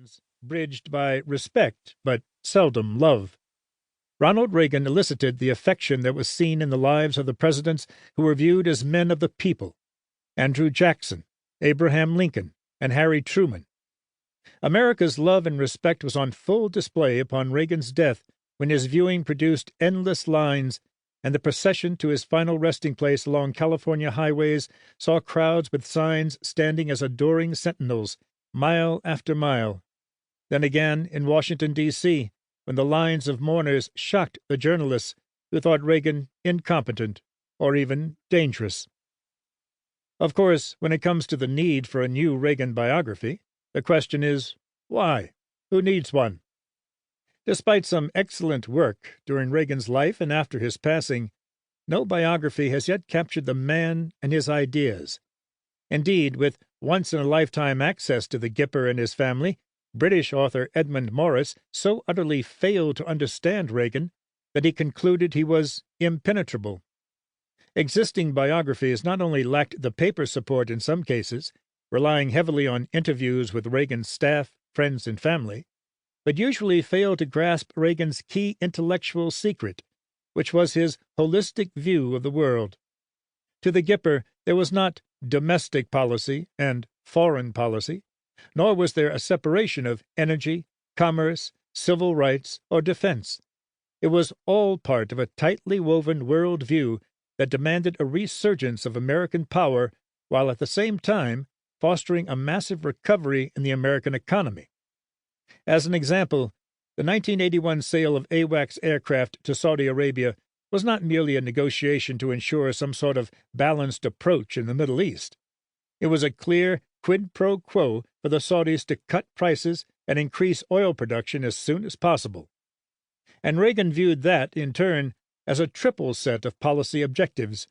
relations bridged by respect, but seldom love. Ronald Reagan elicited the affection that was seen in the lives of the presidents who were viewed as men of the people: Andrew Jackson, Abraham Lincoln, and Harry Truman. America's love and respect was on full display upon Reagan's death, when his viewing produced endless lines, and the procession to his final resting place along California highways saw crowds with signs standing as adoring sentinels, mile after mile. Then again in Washington, D.C., when the lines of mourners shocked the journalists who thought Reagan incompetent or even dangerous. Of course, when it comes to the need for a new Reagan biography, the question is, why? Who needs one? Despite some excellent work during Reagan's life and after his passing, no biography has yet captured the man and his ideas. Indeed, with once-in-a-lifetime access to the Gipper and his family, British author Edmund Morris so utterly failed to understand Reagan that he concluded he was impenetrable. Existing biographies not only lacked the paper support in some cases, relying heavily on interviews with Reagan's staff, friends, and family, but usually failed to grasp Reagan's key intellectual secret, which was his holistic view of the world. To the Gipper, there was not domestic policy and foreign policy, nor was there a separation of energy, commerce, civil rights, or defense. It was all part of a tightly woven world view that demanded a resurgence of American power while at the same time fostering a massive recovery in the American economy. As an example, the 1981 sale of AWACS aircraft to Saudi Arabia was not merely a negotiation to ensure some sort of balanced approach in the Middle East. It was a clear quid pro quo for the Saudis to cut prices and increase oil production as soon as possible. And Reagan viewed that, in turn, as a triple set of policy objectives: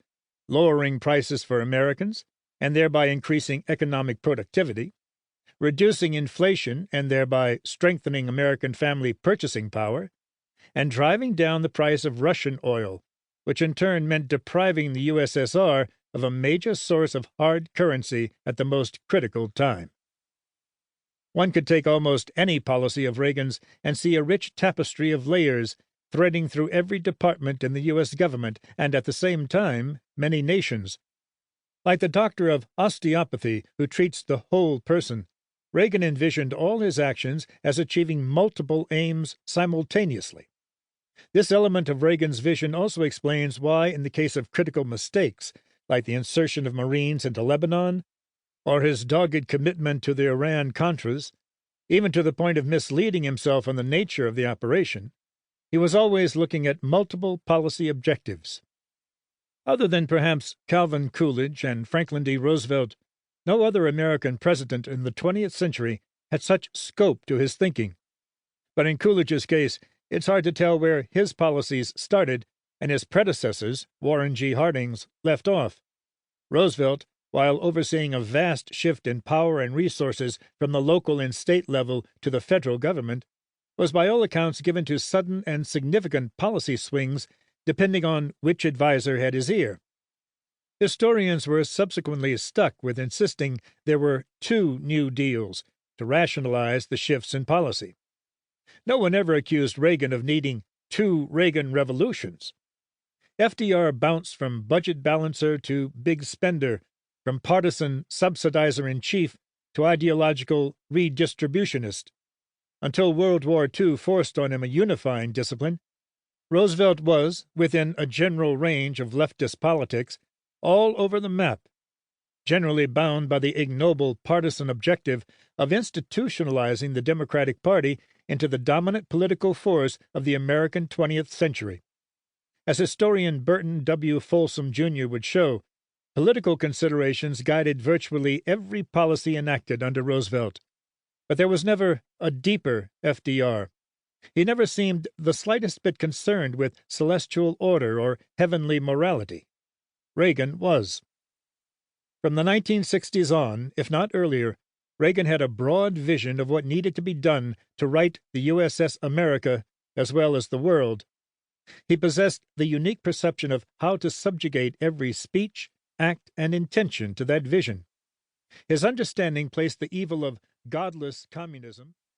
lowering prices for Americans and thereby increasing economic productivity, reducing inflation and thereby strengthening American family purchasing power, and driving down the price of Russian oil, which in turn meant depriving the USSR of a major source of hard currency at the most critical time. One could take almost any policy of Reagan's and see a rich tapestry of layers threading through every department in the U.S. government and, at the same time, many nations. Like the doctor of osteopathy who treats the whole person, Reagan envisioned all his actions as achieving multiple aims simultaneously. This element of Reagan's vision also explains why, in the case of critical mistakes, like the insertion of Marines into Lebanon, or his dogged commitment to the Iran-Contras, even to the point of misleading himself on the nature of the operation, he was always looking at multiple policy objectives. Other than perhaps Calvin Coolidge and Franklin D. Roosevelt, no other American president in the 20th century had such scope to his thinking. But in Coolidge's case, it's hard to tell where his policies started and his predecessors, Warren G. Harding's, left off. Roosevelt, while overseeing a vast shift in power and resources from the local and state level to the federal government, was by all accounts given to sudden and significant policy swings depending on which advisor had his ear. Historians were subsequently stuck with insisting there were two New Deals to rationalize the shifts in policy. No one ever accused Reagan of needing two Reagan revolutions. FDR bounced from budget balancer to big spender, from partisan subsidizer-in-chief to ideological redistributionist. Until World War II forced on him a unifying discipline, Roosevelt was, within a general range of leftist politics, all over the map, generally bound by the ignoble partisan objective of institutionalizing the Democratic Party into the dominant political force of the American 20th century. As historian Burton W. Folsom, Jr. would show, political considerations guided virtually every policy enacted under Roosevelt. But there was never a deeper FDR. He never seemed the slightest bit concerned with celestial order or heavenly morality. Reagan was. From the 1960s on, if not earlier, Reagan had a broad vision of what needed to be done to right the USS America as well as the world. He possessed the unique perception of how to subjugate every speech, act, and intention to that vision. His understanding placed the evil of godless communism